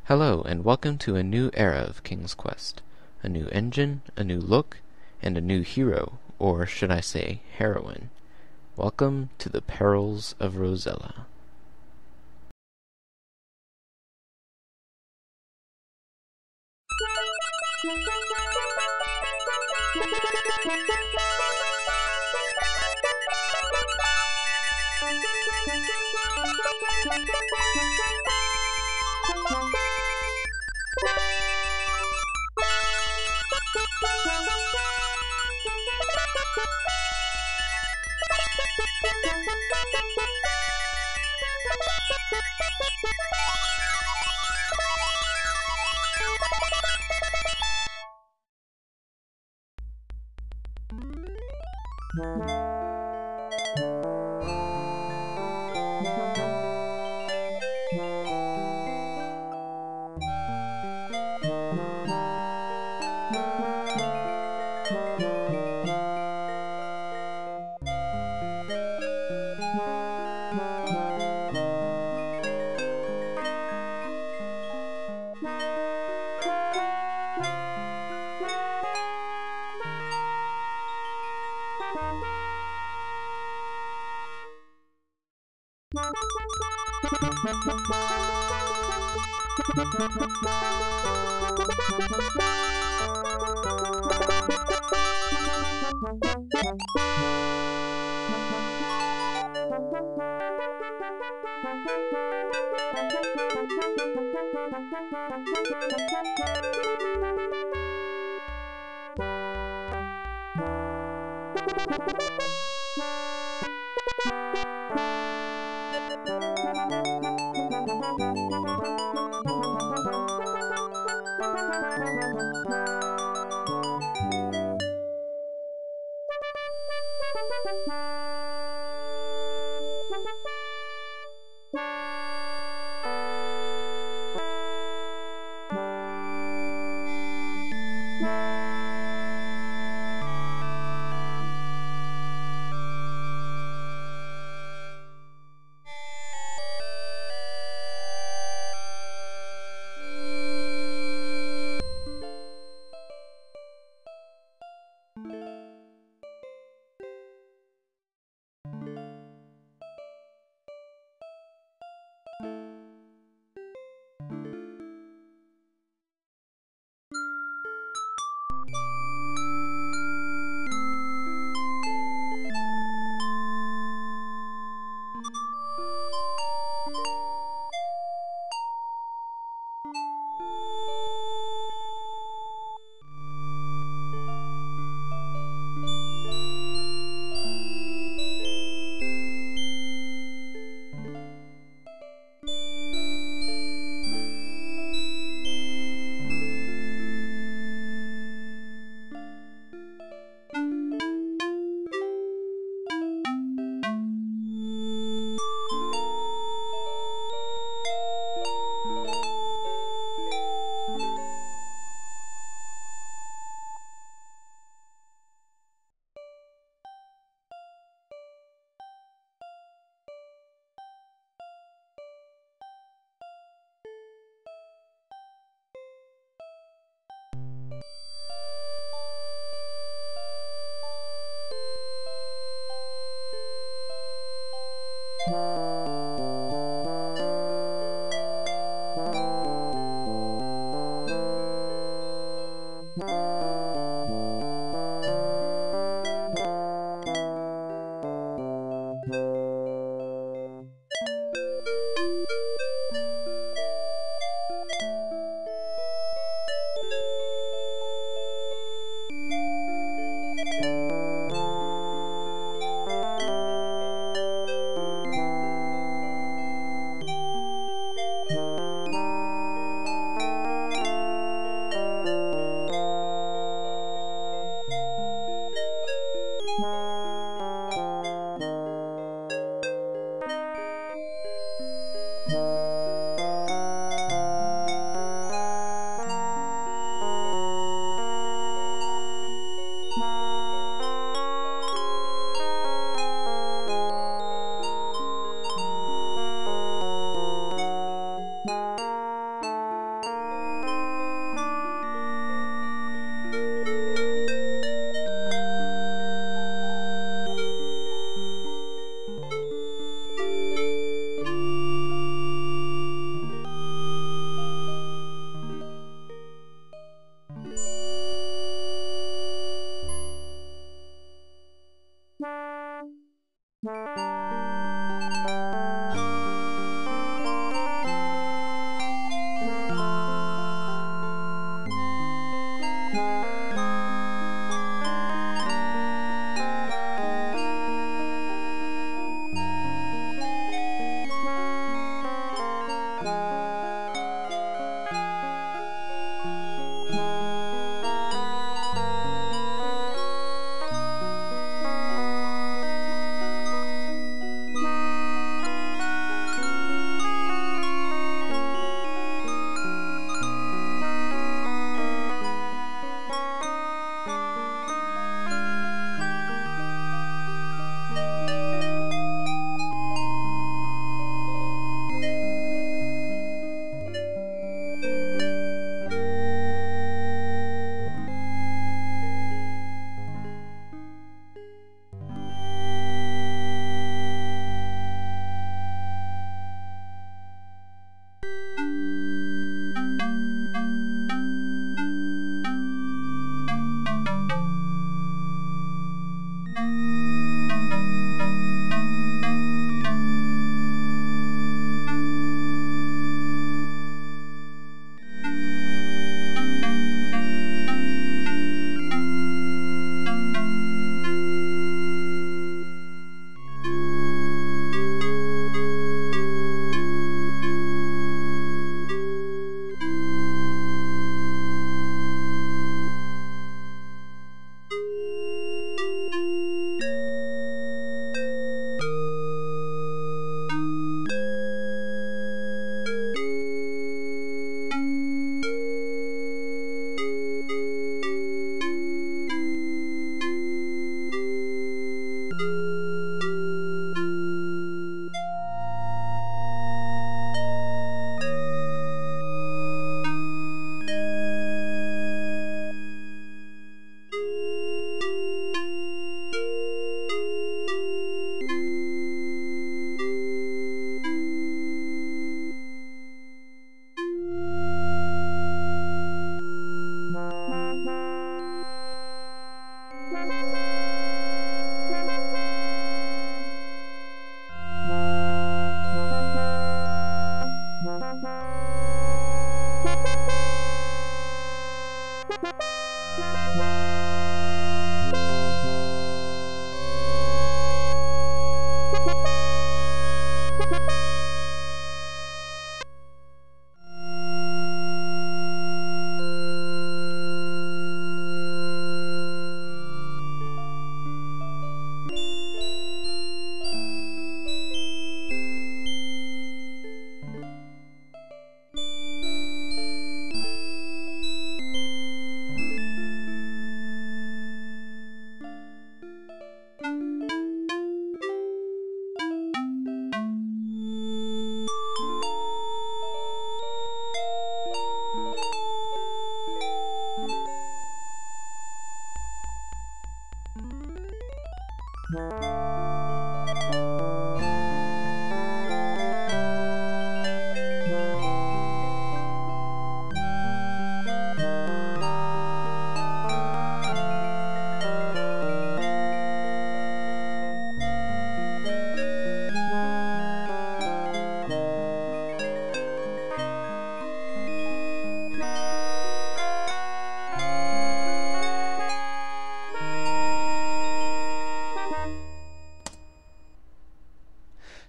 Hello, and welcome to a new era of King's Quest. A new engine, a new look, and a new hero, or should I say heroine. Welcome to the Perils of Rosella.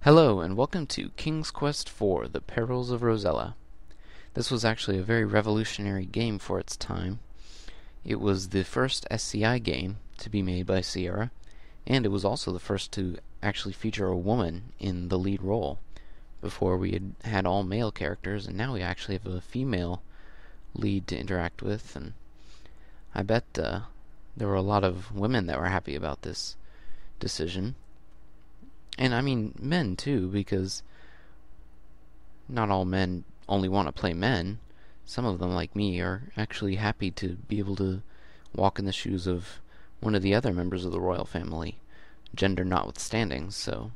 Hello, and welcome to King's Quest IV, The Perils of Rosella. This was actually a very revolutionary game for its time. It was the first SCI game to be made by Sierra, and it was also the first to actually feature a woman in the lead role. Before we had all male characters, and now we actually have a female lead to interact with, and I bet there were a lot of women that were happy about this decision. And I mean men too, because not all men only want to play men. Some of them, like me, are actually happy to be able to walk in the shoes of one of the other members of the royal family, gender notwithstanding. So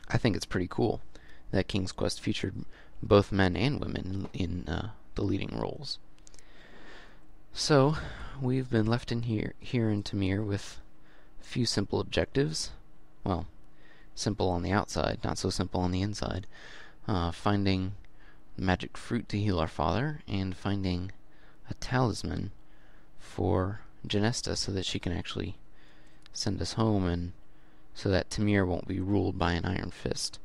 I think it's pretty cool that King's Quest featured both men and women in the leading roles. So we've been left in here in Tamir with a few simple objectives. Well, simple on the outside, not so simple on the inside. Finding magic fruit to heal our father, and finding a talisman for Genesta so that she can actually send us home, and so that Tamir won't be ruled by an iron fist.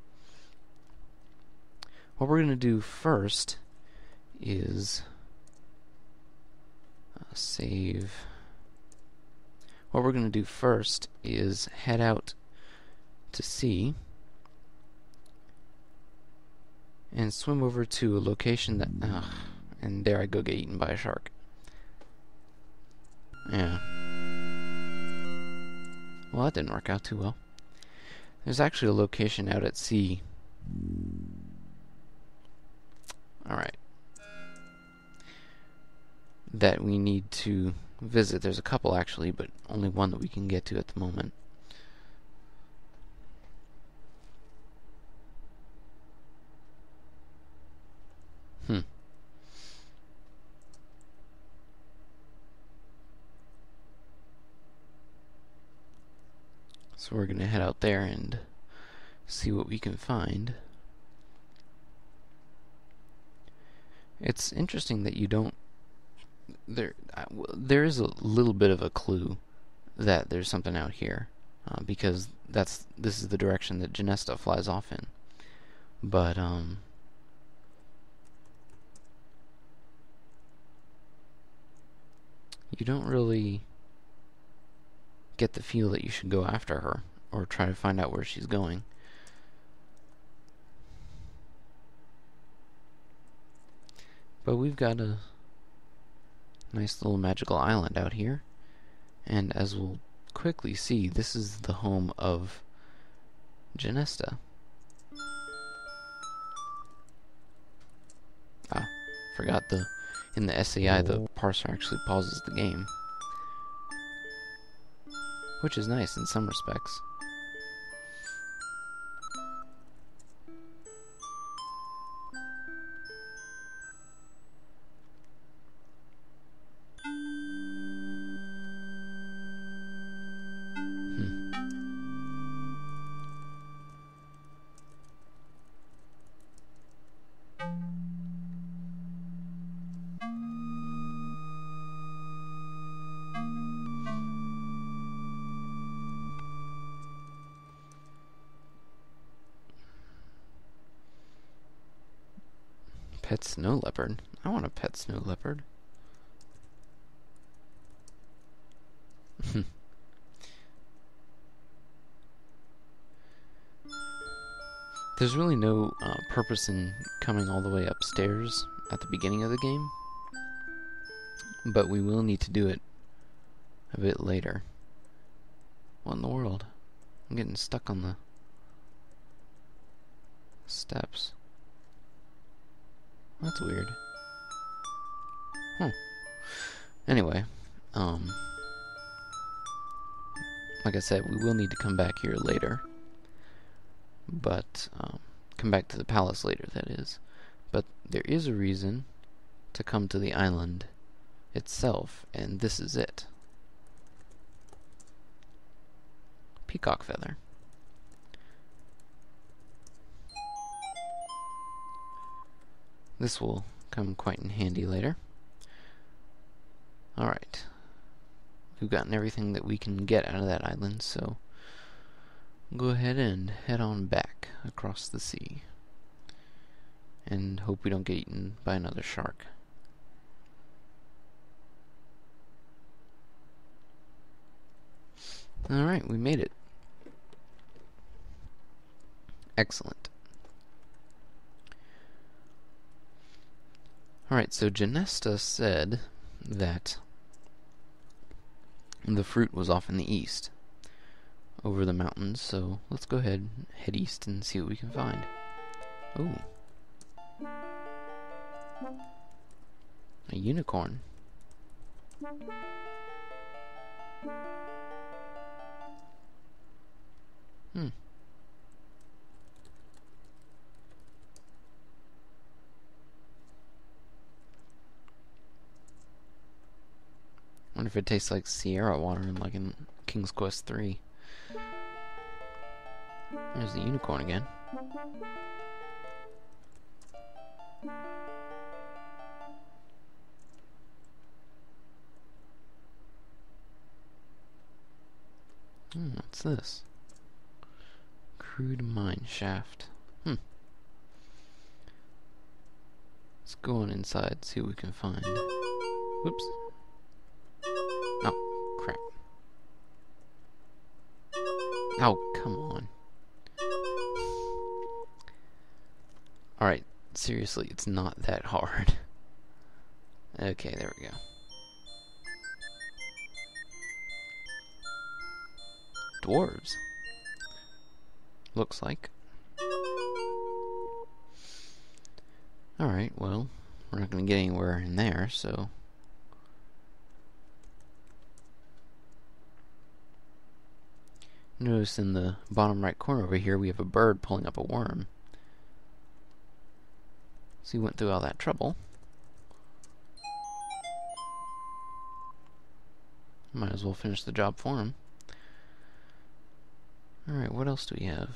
What we're going to do first is save. What we're going to do first is head out to sea and swim over to a location that... and there I go get eaten by a shark. Yeah. Well, that didn't work out too well. There's actually a location out at sea. Alright. That we need to visit. There's a couple actually, but only one that we can get to at the moment. So we're going to head out there and see what we can find. It's interesting that you don't... There is a little bit of a clue that there's something out here, because this is the direction that Genesta flies off in. But, you don't really get the feel that you should go after her or try to find out where she's going. But we've got a nice little magical island out here, and as we'll quickly see, this is the home of Genesta. Forgot in the SAI the parser actually pauses the game, which is nice in some respects. Pet snow leopard? I want a pet snow leopard. There's really no purpose in coming all the way upstairs at the beginning of the game, but we will need to do it a bit later. What in the world? I'm getting stuck on the steps. That's weird. Anyway, like I said, we will need to come back here later. But, come back to the palace later, that is. But there is a reason to come to the island itself, and this is it. Peacock feather. This will come quite in handy later. Alright. We've gotten everything that we can get out of that island, so go ahead and head on back across the sea. And hope we don't get eaten by another shark. Alright, we made it. Excellent. Alright, so Genesta said that the fruit was off in the east, over the mountains, so let's go ahead, head east and see what we can find. Ooh. A unicorn. Wonder if it tastes like Sierra water, like in King's Quest 3. There's the unicorn again. What's this? Crude mine shaft. Let's go on inside, see what we can find. Whoops. Oh, crap. Oh, come on. Alright, seriously, it's not that hard. Okay, there we go. Dwarves. Looks like. Alright, well, we're not going to get anywhere in there, so... Notice in the bottom right corner over here we have a bird pulling up a worm. So he went through all that trouble. Might as well finish the job for him. Alright, what else do we have?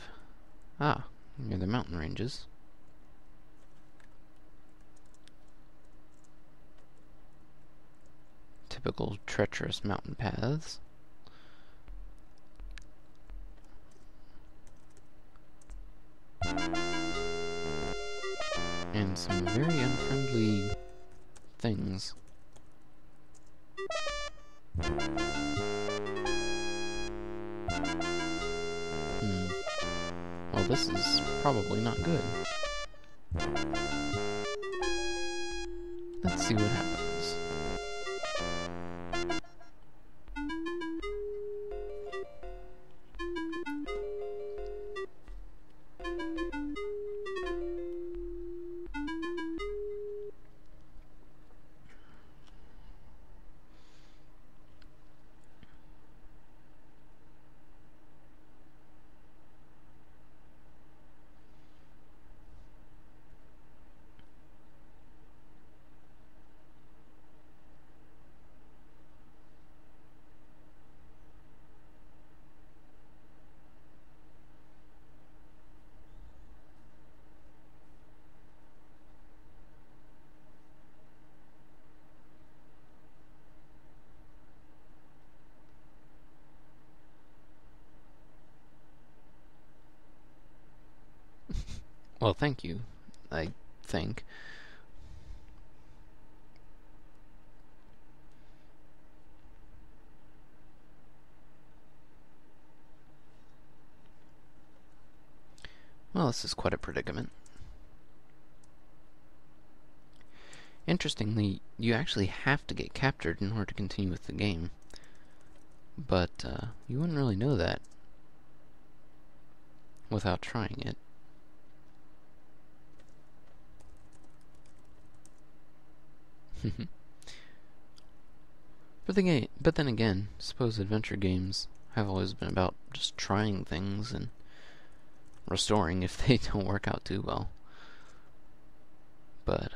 Ah, near the mountain ranges. Typical treacherous mountain paths. And some very unfriendly things. Well, this is probably not good. Let's see what happens. Well, thank you, I think. Well, this is quite a predicament. Interestingly, you actually have to get captured in order to continue with the game. But, you wouldn't really know that without trying it. But then again, suppose adventure games have always been about just trying things and restoring if they don't work out too well. But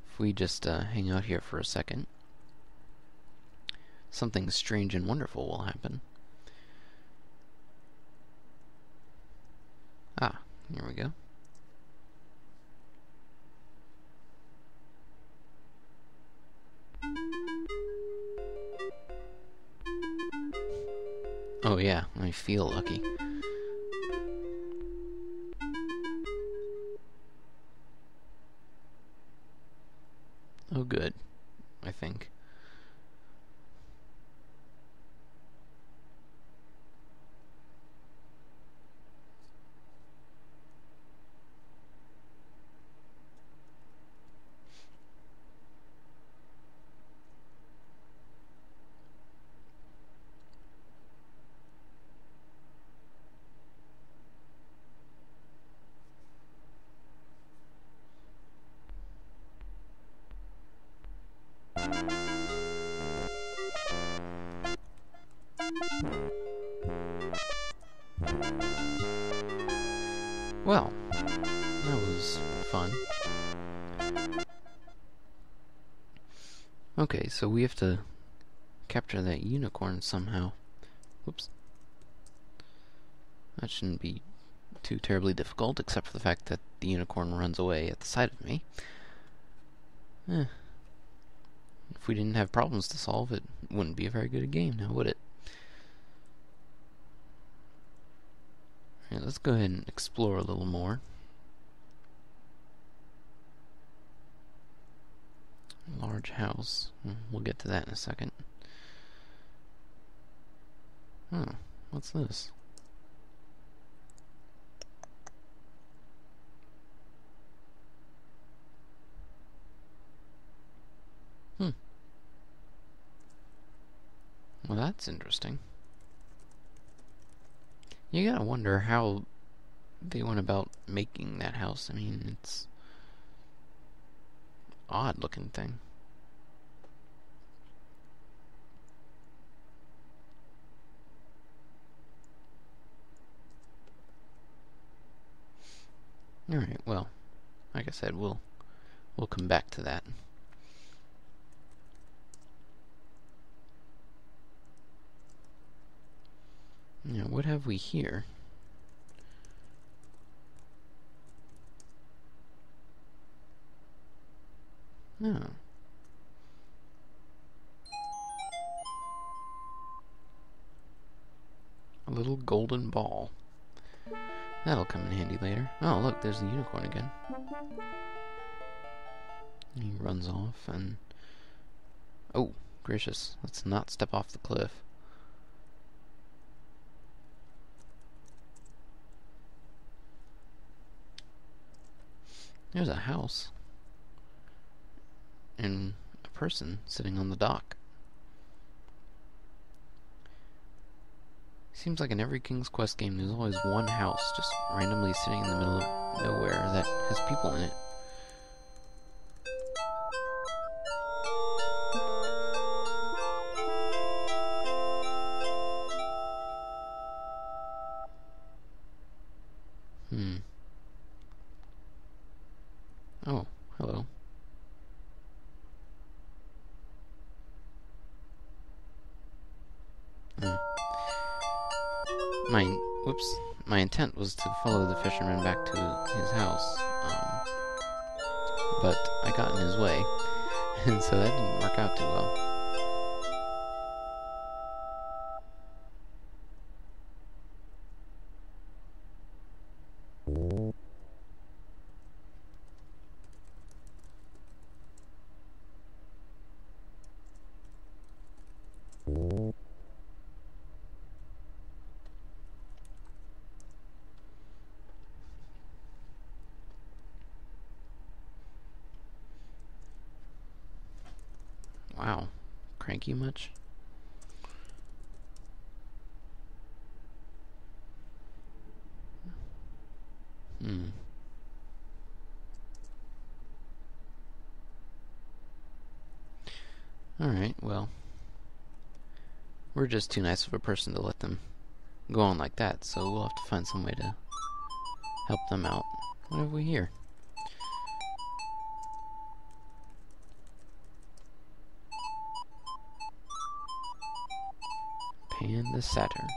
if we just hang out here for a second, something strange and wonderful will happen. Ah, here we go. Oh yeah, I feel lucky. Oh good, I think. Well, that was fun. Okay, so we have to capture that unicorn somehow. Whoops. That shouldn't be too terribly difficult, except for the fact that the unicorn runs away at the sight of me. If we didn't have problems to solve, it wouldn't be a very good game now, would it? let's go ahead and explore a little more. Large house. We'll get to that in a second. Huh, what's this? Well, that's interesting. You gotta wonder how they went about making that house. I mean, it's odd looking thing. Alright, well, like I said, we'll come back to that. Now, what have we here? Oh. A little golden ball. That'll come in handy later. Oh, look, there's the unicorn again. He runs off and... Oh, gracious. Let's not step off the cliff. There's a house. And a person sitting on the dock. Seems like in every King's Quest game there's always one house just randomly sitting in the middle of nowhere that has people in it. Oh, hello. My intent was to follow the fisherman back to his house, but I got in his way, and so that didn't work out too well. Wow. Cranky much? Alright, well. We're just too nice of a person to let them go on like that, so we'll have to find some way to help them out. What have we here? Pan the Satyr.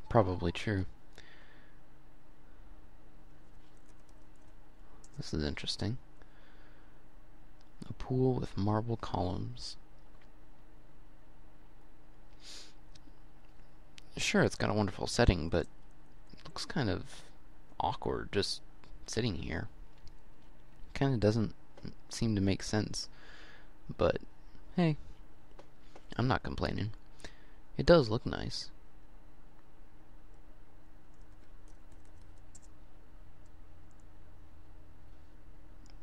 Probably true. This is interesting. A pool with marble columns. Sure, it's got a wonderful setting, but it looks kind of awkward just sitting here. Kind of doesn't seem to make sense. But, hey, I'm not complaining. It does look nice.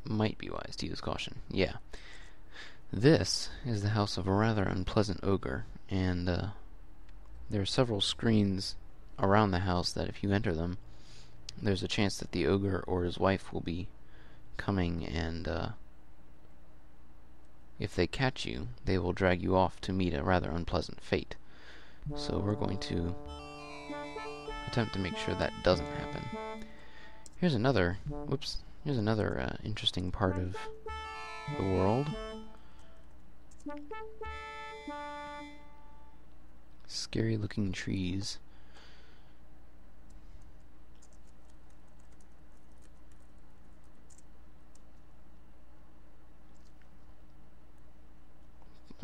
Might be wise to use caution. Yeah. This is the house of a rather unpleasant ogre, and there are several screens around the house that if you enter them, there's a chance that the ogre or his wife will be coming, and if they catch you, they will drag you off to meet a rather unpleasant fate. So we're going to attempt to make sure that doesn't happen. Here's another interesting part of the world. Scary looking trees.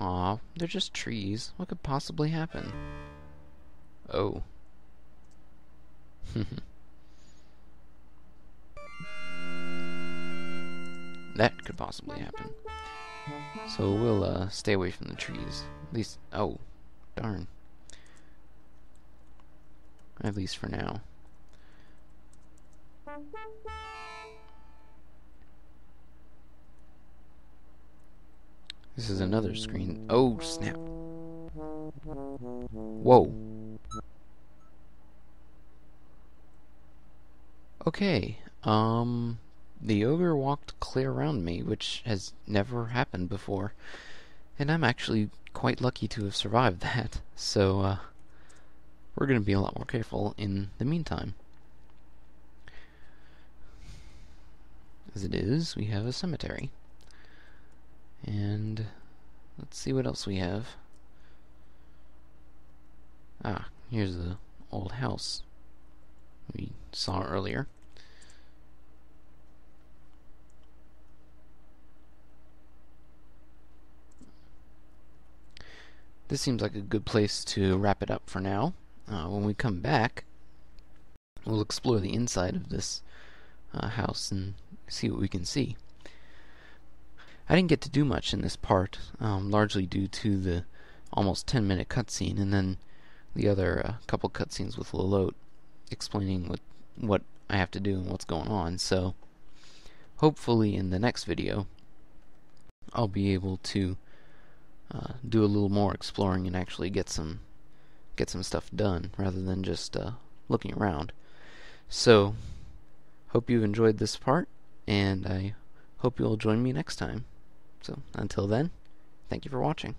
Aw, they're just trees. What could possibly happen? Oh. That could possibly happen. So we'll stay away from the trees. At least, oh, darn. At least for now. This is another screen. Oh, snap. Whoa. Okay, the ogre walked clear around me, which has never happened before. And I'm actually quite lucky to have survived that. So, we're going to be a lot more careful in the meantime. As it is, we have a cemetery. And let's see what else we have. Ah, here's the old house we saw earlier. This seems like a good place to wrap it up for now. When we come back, we'll explore the inside of this house and see what we can see. I didn't get to do much in this part, largely due to the almost 10-minute cutscene, and then the other couple cutscenes with Lilot explaining what I have to do and what's going on. So, hopefully in the next video, I'll be able to do a little more exploring and actually get some stuff done rather than just looking around. So, hope you've enjoyed this part, and I hope you'll join me next time. So, until then, thank you for watching.